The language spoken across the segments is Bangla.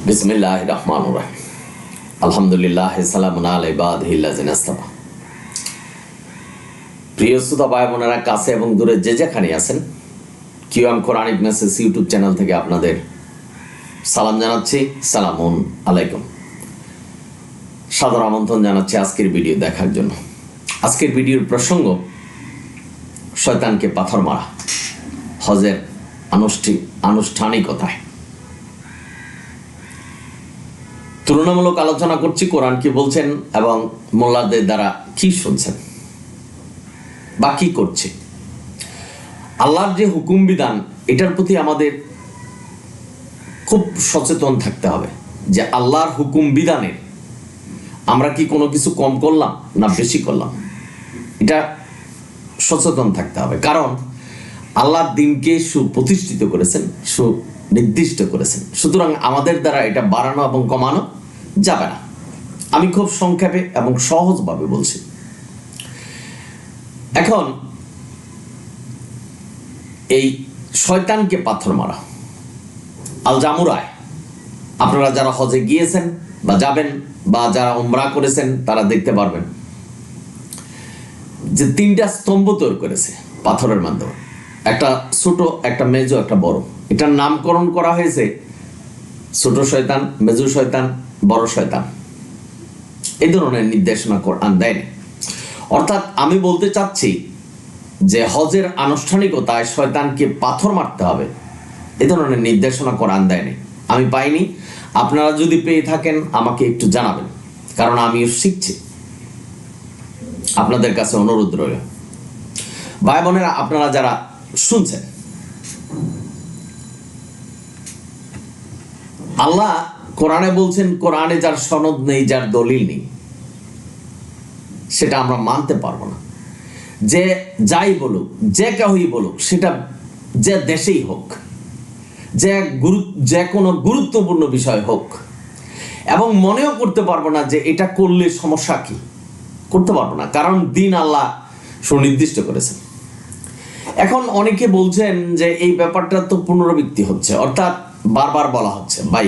বিসমিল্লাহির রহমানির রহিম। আলহামদুলিল্লাহ, সালামুন আলা ইবাদিহিল্লাযিনা ইসতাফা। প্রিয় শ্রোতা ভাই বোনেরা, কাছে এবং দূরে যে যেখানে আছেন, QM Quranic Messages YouTube channel থেকে আপনাদের সালাম জানাচ্ছি। সালামুন আলাইকুম। সাদর আমন্ত্রণ জানাচ্ছি আজকের ভিডিও দেখার জন্য। আজকের ভিডিওর প্রসঙ্গ শয়তানকে পাথর মারা, হজের আনুষ্ঠানিকতায়। তুলনামূলক আলোচনা করছি কোরআন কি বলছেন এবং মোল্লাদের দ্বারা কি শুনছেন বা কি করছে। আল্লাহর যে হুকুম বিধান, এটার প্রতি আমাদের খুব সচেতন থাকতে হবে যে আল্লাহর হুকুম বিধানের আমরা কি কোনো কিছু কম করলাম না বেশি করলাম, এটা সচেতন থাকতে হবে। কারণ আল্লাহর দিনকে সুপ্রতিষ্ঠিত করেছেন, সুনির্দিষ্ট করেছেন, সুতরাং আমাদের দ্বারা এটা বাড়ানো এবং কমানো যাবে না। আমি খুব সংক্ষেপে এবং সহজভাবে বলছি। এখন এই শয়তানকে পাথর মারা, আল জামুরায় আপনারা যারা হজে গিয়েছেন বা যাবেন বা যারা উমরা করেছেন তারা দেখতে পারবেন যে 3টা স্তম্ভ তৈরি করেছে পাথরের মাধ্যমে, একটা ছোট, একটা মেজো, একটা বড়। এটার নামকরণ করা হয়েছে ছোট শয়তান, মেজো শয়তান, বড় শয়তান। এই ধরনের নির্দেশনা কোরআন দেয়নি। অর্থাৎ আমি বলতে চাচ্ছি যে হজের আনুষ্ঠানিকতায় শয়তানকে পাথর মারতে হবে, এই ধরনের নির্দেশনা কোরআন দেয়নি, আমি পাইনি। আপনারা যদি পেয়ে থাকেন আমাকে একটু জানাবেন, কারণ আমিও শিখছি। আপনাদের কাছে অনুরোধ রইল। ভাই বোনেরা, আপনারা যারা শুনছেন, আল্লাহ কোরআনে বলছেন, কোরআনে যার সনদ নেই, যার দলিল নেই, সেটা আমরা মানতে পারবো না। যে যাই বলুক, যে কেউই বলুক, সেটা যে দেশেই হোক, যে কোনো গুরুত্বপূর্ণ বিষয় হোক, এবং মনেও করতে পারবো না যে এটা করলে সমস্যা কি, করতে পারবো না। কারণ দিন আল্লাহ সুনির্দিষ্ট করেছেন। এখন অনেকে বলছেন যে এই ব্যাপারটা তো পুনরাবৃত্তি হচ্ছে, অর্থাৎ বারবার বলা হচ্ছে। ভাই,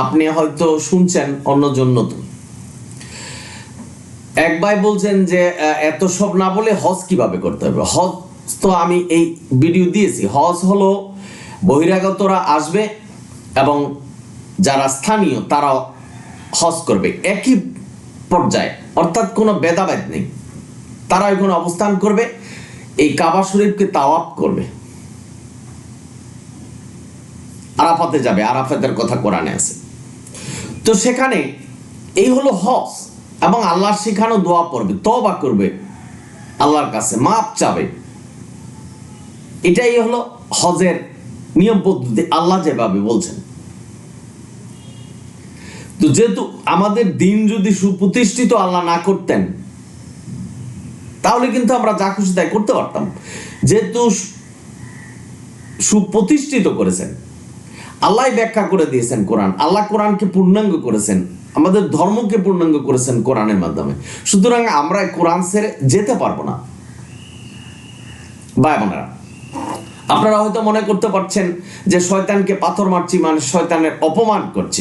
আপনি হয়তো শুনছেন, অন্যজন নতুন। এক ভাই বলছেন যে এত সব না বলে হজ কিভাবে করতে হবে। হজ তো আমি এই ভিডিও দিয়েছি। হজ হলো বহিরাগতরা আসবে এবং যারা স্থানীয় তারাও হজ করবে একই পর্যায়ে, অর্থাৎ কোনো ভেদাভেদ নেই। তারা ওইখানে অবস্থান করবে, এই কাবা শরীফকে তাওয়াফ করবে, আরাফাতে যাবে, আরাফাতের কথা কোরআনে আছে। তো সেখানে এই হলো হজ, এবং আল্লাহর শেখানো দোয়া পড়বে, তওবা করবে, আল্লাহর কাছে মাপ চাবে। এটাই হলো হজের নিয়ম পদ্ধতি, আল্লাহ যেভাবে বলছেন। তো যেহেতু আমাদের দিন যদি সুপ্রতিষ্ঠিত আল্লাহ না করতেন, তাহলে কিন্তু আমরা যা খুশি তাই করতে পারতাম। যেহেতু সুপ্রতিষ্ঠিত করেছেন, আল্লাহ ব্যাখ্যা করে দিয়েছেন কোরআন, আল্লাহ কোরআনকে পূর্ণাঙ্গ করেছেন, আমাদের ধর্মকে পূর্ণাঙ্গ করেছেন কোরআনের মাধ্যমে। সুতরাং আমরা কোরআন ছেড়ে যেতে পারবো না। ভাই বোনেরা, আপনারা হয়তো মনে করতে পারছেন যে শয়তানকে পাথর মারছি মানে শয়তানের অপমান করছি।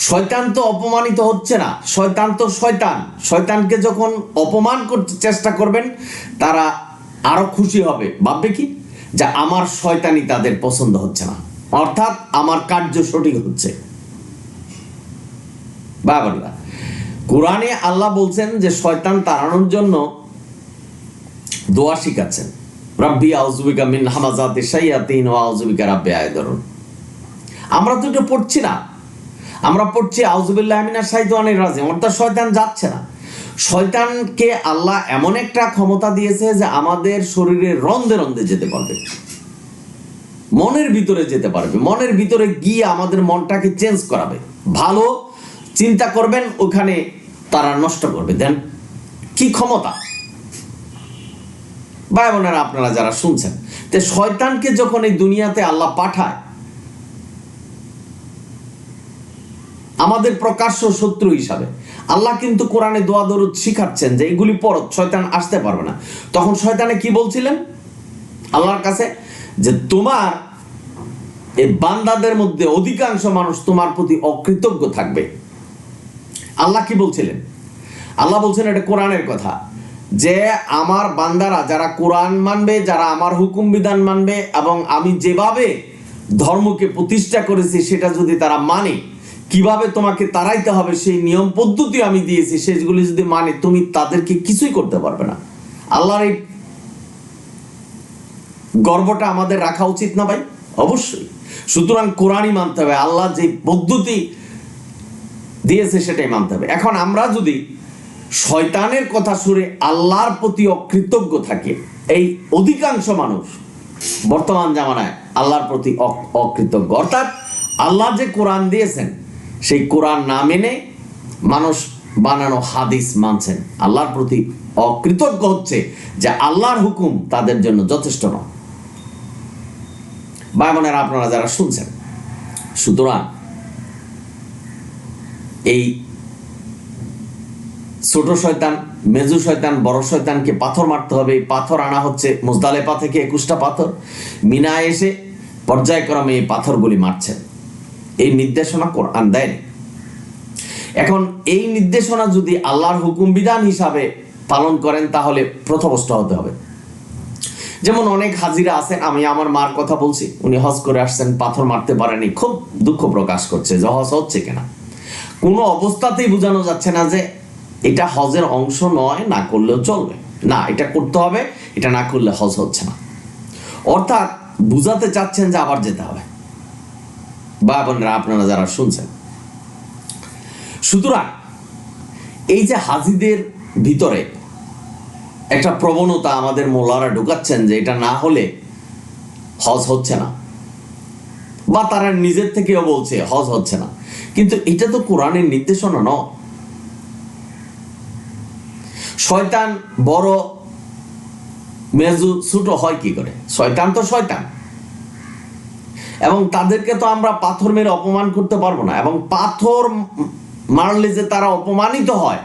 শয়তান তো অপমানিত হচ্ছে না, শয়তান তো শয়তান। শয়তানকে যখন অপমান করতে চেষ্টা করবেন, তারা আরো খুশি হবে, ভাববে কি যে আমার শয়তানি তাদের পছন্দ হচ্ছে না, অর্থাৎ আমার কার্য সঠিক হচ্ছে। বাবা, কোরআনে আল্লাহ বলছেন যে শয়তান তাড়ানোর জন্য দোয়া শিখাচ্ছেন, রাব্বি আউযুবিকা মিন হামাযাতিশ শায়াতিন ওয়া আউযুবিকা রাব্বি আয়াদুরুন। আমরা তো এটা পড়ছি না, আমরা পড়ছি আউযুবিল্লাহি মিনাশ শাইতানির রাজিম, অর্থাৎ শয়তান যাচ্ছে না। শয়তানকে আল্লাহ এমন একটা ক্ষমতা দিয়েছে যে আমাদের শরীরের রন্ধে রন্ধে যেতে পারবে, মনের ভিতরে যেতে পারবে, মনের ভিতরে গিয়ে আমাদের মনটাকে চেঞ্জ করাবে। ভালো চিন্তা করবেন, ওখানে তারা নষ্ট করবে। দেন কি ক্ষমতা! ভাই বোনেরা, আপনারা যারা শুনছেন, তো শয়তানকে যখন এই দুনিয়াতে আল্লাহ পাঠায় আমাদের প্রকাশ্য শত্রু হিসাবে, আল্লাহ কিন্তু কোরআনে দোয়া দরুদ শিখাচ্ছেন যে এগুলি পড়ো, শয়তান আসতে পারবে না। তখন শয়তানে কি বলছিলেন আল্লাহর কাছে? যে তোমার এই বান্দাদের মধ্যে অধিকাংশ মানুষ তোমার প্রতি অকৃতজ্ঞ থাকবে। আল্লাহ কি বলছিলেন? আল্লাহ বলছেন, এটা কোরআনের কথা, যে আমার বান্দারা যারা কোরআন মানবে, যারা আমার হুকুম বিধান মানবে, এবং আমি যেভাবে ধর্মকে প্রতিষ্ঠা করেছি সেটা যদি তারা মানে, কিভাবে তোমাকে তাড়াইতে হবে সেই নিয়ম পদ্ধতি আমি দিয়েছি সেগুলি যদি মানে, তুমি তাদেরকে কিছুই করতে পারবে না। আল্লাহর এই গর্বটা আমাদের রাখা উচিত না ভাই? অবশ্যই। সুতরাং কোরআনই মানতে হবে, আল্লাহ যে পদ্ধতি দিয়েছে সেটাই মানতে হবে। এখন আমরা যদি শয়তানের কথা শুনে আল্লাহর প্রতি অকৃতজ্ঞ থাকে, এই অধিকাংশ মানুষ বর্তমান জামানায় আল্লাহর প্রতি অকৃতজ্ঞ, অর্থাৎ আল্লাহ যে কোরআন দিয়েছেন সেই কোরআন না মেনে মানুষ বানানো হাদিস মানছেন, আল্লাহর প্রতি অকৃতজ্ঞ হচ্ছে যে আল্লাহর হুকুম তাদের জন্য যথেষ্ট নয়। ভাই বোনেরা, আপনারা যারা শুনছেন, সুতরাং এই ছোট শয়তান, মেজু শয়তান, বড় শয়তানকে পাথর মারতে হবে। পাথর আনা হচ্ছে মুজদালেফা থেকে 21টা পাথর, মিনা এসে পর্যায়ক্রমে এই পাথরগুলি মারছেন। এই নির্দেশনা কোরআন দেয়নি। এখন এই নির্দেশনা যদি আল্লাহর হুকুম বিধান হিসাবে পালন করেন তাহলে প্রথমষ্ট হতে হবে। যেমন অনেক হাজিরা আছেন, আমি আমার মার কথা বলছি, উনি হজ করে আসছেন, পাথর মারতে পারেনি, খুব দুঃখ প্রকাশ করছে যে হজ হচ্ছে কিনা। কোনো অবস্থাতেই বোঝানো যাচ্ছে না যে এটা হজের অংশ নয়, না করলেও চলবে, না এটা করতে হবে, এটা না করলে হজ হচ্ছে না। অর্থাৎ বুঝাতে চাচ্ছেন যে আবার যেতে হবে। বা বোনেরা, আপনারা যারা শুনছেন, সুতরাং এই যে হাজিদের ভিতরে একটা প্রবণতা আমাদের মোল্লারা ঢুকাচ্ছেন যে এটা না হলে হজ হচ্ছে না, বা তারা নিজের থেকেও বলছে হজ হচ্ছে না, কিন্তু এটা তো কোরআনের নির্দেশনা নয়। শয়তান বড় মেজু ছোট হয় কি করে? শয়তান তো শয়তান, এবং তাদেরকে তো আমরা পাথর মেরে অপমান করতে পারবো না, এবং পাথর মারলে যে তারা অপমানিত হয়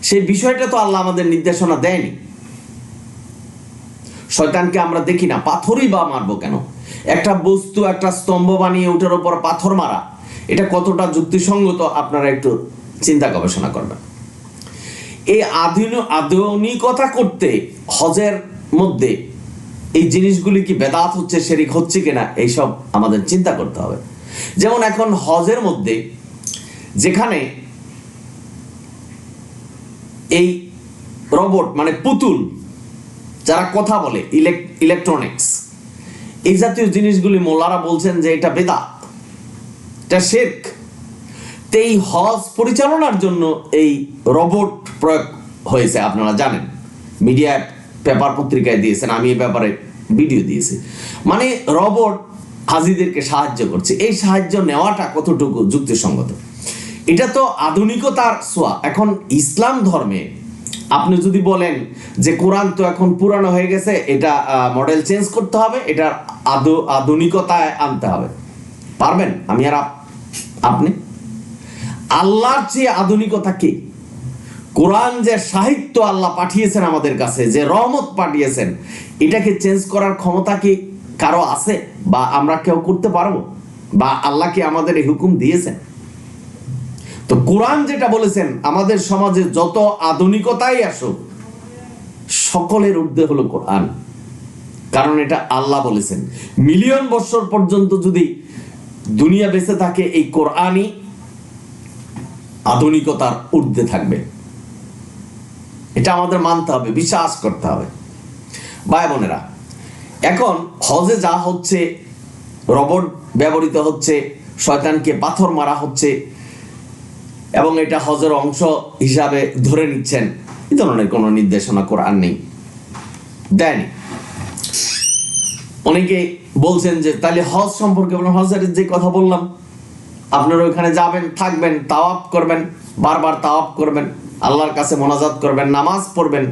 সেই বিষয়টা তো আল্লাহ আমাদের নির্দেশনা দেয়নি। শয়তানকে আমরা দেখি না, পাথরই বা মারবো কেন? একটা বস্তু, একটা স্তম্ভ বানিয়ে ওটার উপর পাথর মারা, এটা কতটা যুক্তিসঙ্গত আপনারা একটু চিন্তা গবেষণা করবেন। এই আধুনিকতা করতে হজের মধ্যে এই জিনিসগুলি কি বেদাত হচ্ছে, শিরক হচ্ছে কিনা, এইসব আমাদের চিন্তা করতে হবে। যেমন এখন হজের মধ্যে যেখানে এই রোবট মানে পুতুল যারা কথা বলে, ইলেকট্রনিক্স, এই জাতীয় জিনিসগুলি মোল্লারা বলছেন যে এটা বেদাত, এটা শিরক। তো এই হজ পরিচালনার জন্য এই রোবট প্রয়োগ হয়েছে, আপনারা জানেন, মিডিয়ায় পেপার পত্রিকায় দিয়েছেন, আমি এই ব্যাপারে ভিডিও দিয়েছি। মানে রোবট হাজিদেরকে সাহায্য করছে, এই সাহায্য নেওয়াটা কতটুকু যুক্তিসঙ্গত? এটা তো আধুনিকতার ছোঁয়া। এখন ইসলাম ধর্মে আপনি যদি বলেন যে কোরআন তো এখন পুরানো হয়ে গেছে, এটা মডেল চেঞ্জ করতে হবে, এটা আধুনিকতায় আনতে হবে, পারবেন? আমি আর আপনি? আল্লাহর চেয়ে আধুনিকতা কি? কোরআন যে সাহিত্য আল্লাহ পাঠিয়েছেন আমাদের কাছে, যে রহমত পাঠিয়েছেন, এটাকে চেঞ্জ করার ক্ষমতা কি কারো আছে? বা আমরা কেউ করতে পারবো? বা আল্লাহ কি আমাদের এই হুকুম দিয়েছেন? তো কোরআন যেটা বলেছেন, আমাদের সমাজে যত আধুনিকতাই আসুক, সকলের ঊর্ধ্বে হলো কোরআন। কারণ এটা আল্লাহ বলেছেন, মিলিয়ন বছর পর্যন্ত যদি দুনিয়া বেঁচে থাকে, এই কোরআনই আধুনিকতার ঊর্ধ্বে থাকবে। এটা আমাদের মানতে হবে, বিশ্বাস করতে হবে। ভাই বোনেরা, এখন হজে যা হচ্ছে, রোবট ব্যবহৃত হচ্ছে, শয়তানকে পাথর মারা হচ্ছে, এবং এটা হজের অংশ হিসাবে ধরে নিচ্ছেন, এই ধরনের কোনো নির্দেশনা কোরআন নেই, দেয়নি। অনেকে বলছেন যে তাহলে হজ সম্পর্কে হজের যে কথা বললাম, আপনারা ওইখানে যাবেন, থাকবেন, তাওয়াফ করবেন, বারবার তাওয়াফ করবেন, আল্লাহর কাছে মোনাজাত করবেন, নামাজ পড়বেন,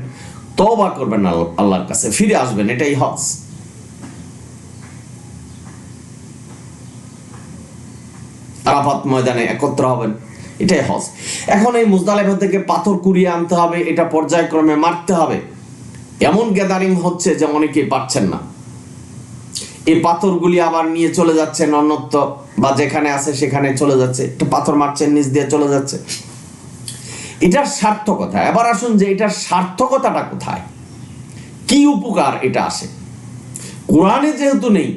তওবা করবেন আল্লাহর কাছে, ফিরে আসবেন, এটাই হজ। আরাফাত ময়দানে একত্র হবেন, এটাই হজ। এখন এই মুজদালিফা থেকে পাথর কুড়িয়ে আনতে হবে, এটা পর্যায়ক্রমে মারতে হবে, এমন গ্যাদারিং হচ্ছে যে অনেকেই পারছেন না। এই পাথরগুলি আবার নিয়ে চলে যাচ্ছেন অন্যত্র, বা যেখানে আছে সেখানে চলে যাচ্ছে, একটা পাথর মারছেন নিচ দিয়ে চলে যাচ্ছে। এটার সার্থকতা, এবার আসুন যে এটার সার্থকতাটা কোথায়, কি উপকার এটা আসে? কোরআনে যেহেতু নেই,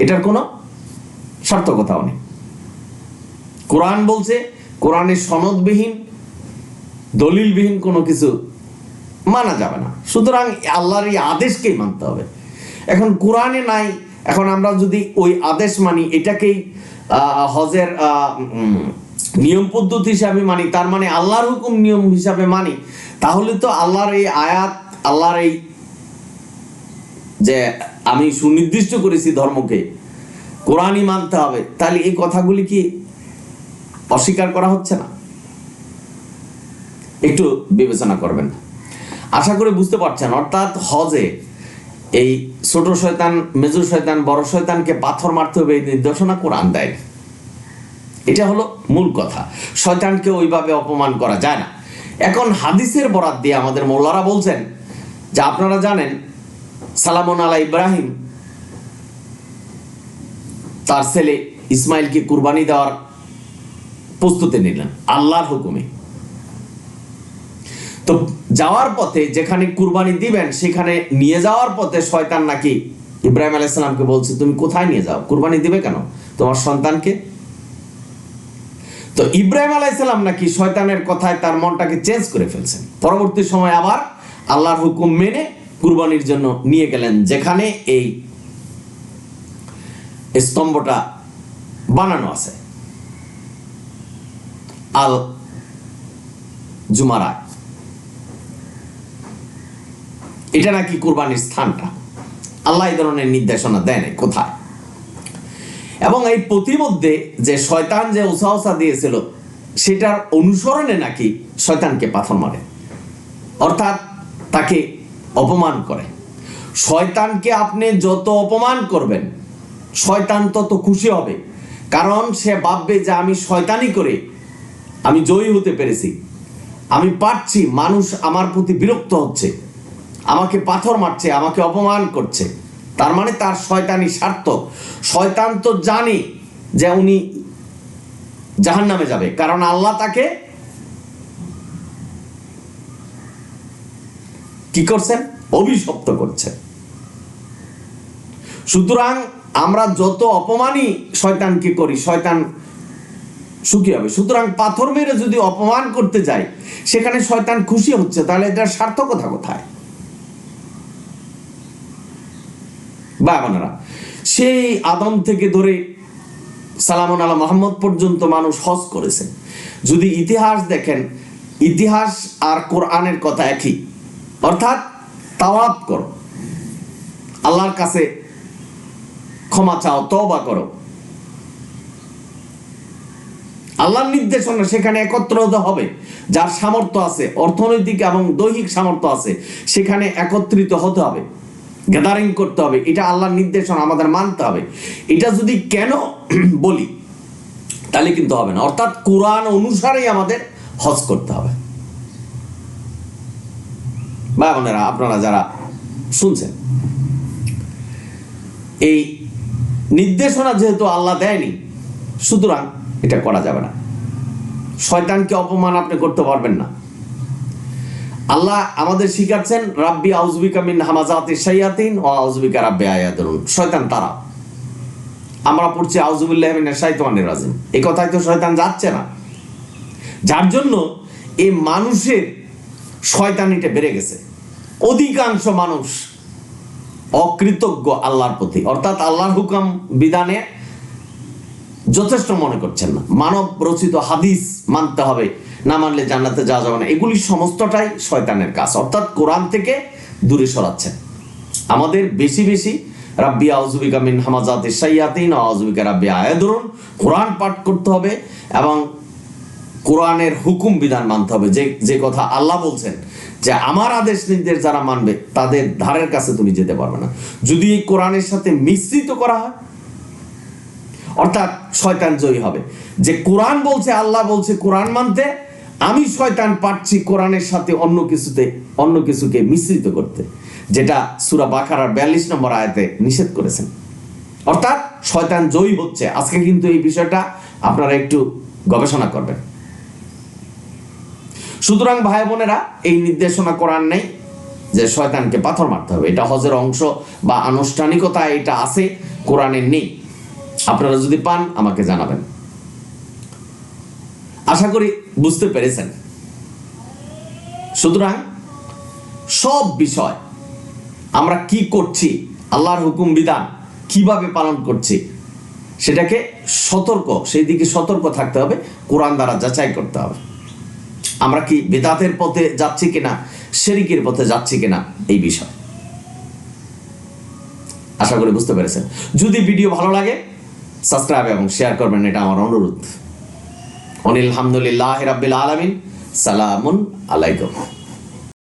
এটার কোনো সার্থকতাও নেই। কোরআন বলছে কোরআনের সনদবিহীন, দলিলবিহীন কোনো কিছু মানা যাবে না, সুতরাং আল্লাহর এই আদেশকেই মানতে হবে। এখন কোরআনে নাই, এখন আমরা যদি ওই আদেশ মানি, এটাকেই হজের নিয়ম পদ্ধতি হিসাবে মানি, তার মানে আল্লাহর হুকুম নিয়ম হিসাবে মানি, তাহলে তো আল্লাহর এই আয়াত, আল্লাহর এই যে আমি সুনির্দিষ্ট করেছি ধর্মকে, কোরআনই মানতে হবে, তাহলে এই কথাগুলি কি অস্বীকার করা হচ্ছে না? একটু বিবেচনা করবেন, আশা করে বুঝতে পারছেন। অর্থাৎ হজে এই ছোট শয়তান, মেজর শয়তান, বড় শয়তানকে পাথর মারতে হবে, এই নির্দেশনা কোরআন দেয়। এটা হলো মূল কথা। শয়তানকে ওইভাবে অপমান করা যায় না। এখন হাদিসের বরাত দিয়ে আমাদের মোল্লারা বলছেন যে আপনারা জানেন সালামুন আলা ইব্রাহিম তার ছেলে ইসমাইলকে কুরবানি দেওয়ার প্রস্তুতি নিলেন আল্লাহর হুকুমে। তো যাওয়ার পথে যেখানে কুরবানি দিবেন, সেখানে নিয়ে যাওয়ার পথে শয়তান নাকি ইব্রাহিম আলাইহিস সালামকে বলছে, তুমি কোথায় নিয়ে যাও, কুরবানি দিবে কেন তোমার সন্তানকে? তো ইব্রাহিম আলাইহিস সালাম নাকি শয়তানের কথায় তার মনটাকে চেঞ্জ করে ফেলছেন। পরবর্তী সময় আবার আল্লাহর হুকুম মেনে কুরবানির জন্য নিয়ে গেলেন, যেখানে এই স্তম্ভটা বানানো আছে আল জুমারা, এটা নাকি কুরবানির স্থানটা। আল্লাহ এই ধরনের নির্দেশনা দেন কোথায়? এবং এই প্রতিমধ্যে যে শয়তান যে উসাওসা দিয়েছিল, সেটার অনুসরণে নাকি শয়তানকে পাথর মারে, অর্থাৎ তাকে অপমান করে। শয়তানকে আপনি যত অপমান করবেন, শয়তান তত খুশি হবে, কারণ সে ভাববে যে আমি শয়তানি করে আমি জয়ী হতে পেরেছি, আমি পারছি, মানুষ আমার প্রতি বিরক্ত হচ্ছে, আমাকে পাথর মারছে, আমাকে অপমান করছে, তার মানে তার শয়তানি স্বার্থ। শয়তান তো জানে যে উনি জাহান্নামে যাবে, কারণ আল্লাহ তাকে কি করছেন? অভিশপ্ত করছেন। সুতরাং আমরা যত অপমানই শয়তানকে করি, শয়তান সুখী হবে। সুতরাং পাথর মেরে যদি অপমান করতে যাই, সেখানে শয়তান খুশি হচ্ছে, তাহলে এটার সার্থকতা কোথায়? বাবানারা, সেই আদম থেকে ধরে সালামুন আলা মুহাম্মদ পর্যন্ত মানুষ হজ করেছে। যদি ইতিহাস দেখেন, ইতিহাস আর কোরআনের কথা একই, অর্থাৎ তাওয়াব করো, আল্লাহর কাছে ক্ষমা চাও, তওবা করো। আল্লাহর নির্দেশনা সেখানে একত্র হতে হবে। যার সামর্থ্য আছে, অর্থনৈতিক এবং দৈহিক সামর্থ্য আছে, সেখানে একত্রিত হতে হবে, গ্যাদারিং করতে হবে। এটা আল্লাহর নির্দেশনা, আমাদের মানতে হবে। এটা যদি কেন বলি, তাহলে কিন্তু হবে না। অর্থাৎ কোরআন অনুসারেই আমাদের হজ করতে হবে। ভাই বোনেরা, আপনারা যারা শুনছেন, এই নির্দেশনা যেহেতু আল্লাহ দেয়নি, সুতরাং এটা করা যাবে না। শয়তানকে অপমান আপনি করতে পারবেন না। আল্লাহ আমাদের শিখাচ্ছেন, রাব্বি আউযুবিকা মিন হামাযাতিশ শায়াতিন ওয়া আউযুবিকা রাব্বি আয়াদুরুন। শয়তান তারা, আমরা পড়ছি আউযুবিল্লাহি মিনাশ শাইতানির রাজিম, এই কথাই তো শয়তান যাচ্ছে না। যার জন্য এই মানুষের শয়তানিটা বেড়ে গেছে। অধিকাংশ মানুষ অকৃতজ্ঞ আল্লাহর প্রতি, অর্থাৎ আল্লাহর হুকুম বিধানে যথেষ্ট মনে করছেন না। মানব রচিত হাদিস মানতে হবে, না মানলে জান্নাতে যাওয়া যাবে না, এগুলি সমস্তটাই শয়তানের কাজ। অর্থাৎ কোরআন থেকে দূরে সরাচ্ছেন। আমাদের বেশি বেশি রাব্বি আউযুবিকা মিন হামাযাতিশ শায়াতিন ওয়া আউযুবিকা রাব্বি আয়াদুরুন কোরআন পাঠ করতে হবে, এবং কোরআনের হুকুম বিধান মানতে হবে। যে কথা আল্লাহ বলছেন যে আমার আদেশ নির্দেশ যারা মানবে, তাদের ধারের কাছে তুমি যেতে পারবে না। যদি এই কোরআনের সাথে মিশ্রিত করা হয়, অর্থাৎ শয়তান জয়ী হবে। যে কোরআন বলছে, আল্লাহ বলছে কোরআন মানতে, আমি শয়তান পাচ্ছি কোরআনের সাথে অন্য কিছুকে মিশ্রিত করতে, যেটা সূরা বাকারার 42 নম্বর আয়াতে নিষেধ করেছেন। অর্থাৎ শয়তান জয়ী হচ্ছে। আজকে কিন্তু এই বিষয়টা আপনারা একটু গবেষণা করবেন। সুতরাং ভাই বোনেরা, এই নির্দেশনা কোরআন নেই যে শয়তানকে পাথর মারতে হবে। এটা হজের অংশ বা আনুষ্ঠানিকতা এটা আছে, কোরআনে নেই। আপনারা যদি পান আমাকে জানাবেন। আশা করি বুঝতে পেরেছেন। সুতরাং সব বিষয় আমরা কি করছি, আল্লাহর হুকুম বিধান কিভাবে পালন করছি, সেটাকে সেই দিকে সতর্ক থাকতে হবে, কোরআন দ্বারা যাচাই করতে হবে। আমরা কি বিদআতের পথে যাচ্ছি কিনা, শিরকের পথে যাচ্ছি কিনা, এই বিষয় আশা করি বুঝতে পেরেছেন। যদি ভিডিও ভালো লাগে সাবস্ক্রাইব এবং শেয়ার করবেন, এটা আমার অনুরোধ। আলহামদুলিল্লাহি রাব্বিল আলামিন। সালামুন আলাইকুম।